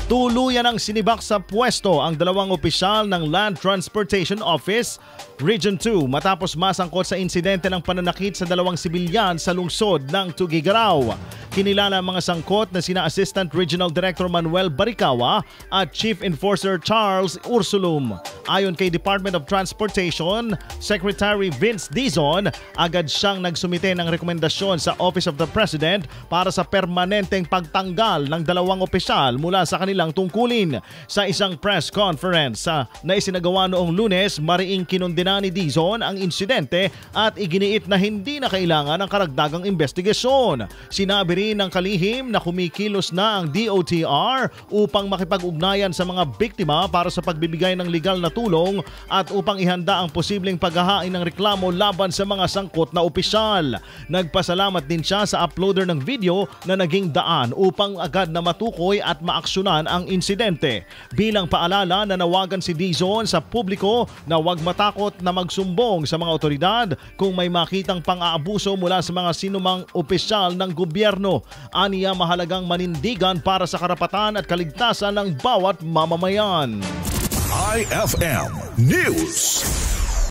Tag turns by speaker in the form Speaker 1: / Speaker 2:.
Speaker 1: Tuluyan ang sinibak sa pwesto ang dalawang opisyal ng Land Transportation Office Region 2 matapos masangkot sa insidente ng pananakit sa dalawang sibilyan sa lungsod ng Tuguegarao. Kinilala ang mga sangkot na sina Assistant Regional Director Manuel Baricawa at Chief Enforcer Charles Ursulum. Ayon kay Department of Transportation Secretary Vince Dizon, agad siyang nagsumite ng rekomendasyon sa Office of the President para sa permanenteng pagtanggal ng dalawang opisyal mula sa kanilang tungkulin. Sa isang press conference na isinagawa noong Lunes, mariing kinundena ni Dizon ang insidente at iginiit na hindi na kailangan ng karagdagang investigasyon. Sinabi rin ng kalihim na kumikilos na ang DOTR upang makipag-ugnayan sa mga biktima para sa pagbibigay ng legal na tulong at upang ihanda ang posibleng paghahain ng reklamo laban sa mga sangkot na opisyal. Nagpasalamat din siya sa uploader ng video na naging daan upang agad na matukoy at maaksyonan ang insidente. Bilang paalala, nanawagan si Dizon sa publiko na huwag matakot na magsumbong sa mga otoridad kung may makitang pang-aabuso mula sa mga sinumang opisyal ng gobyerno. Aniya, mahalagang manindigan para sa karapatan at kaligtasan ng bawat mamamayan.
Speaker 2: IFM News.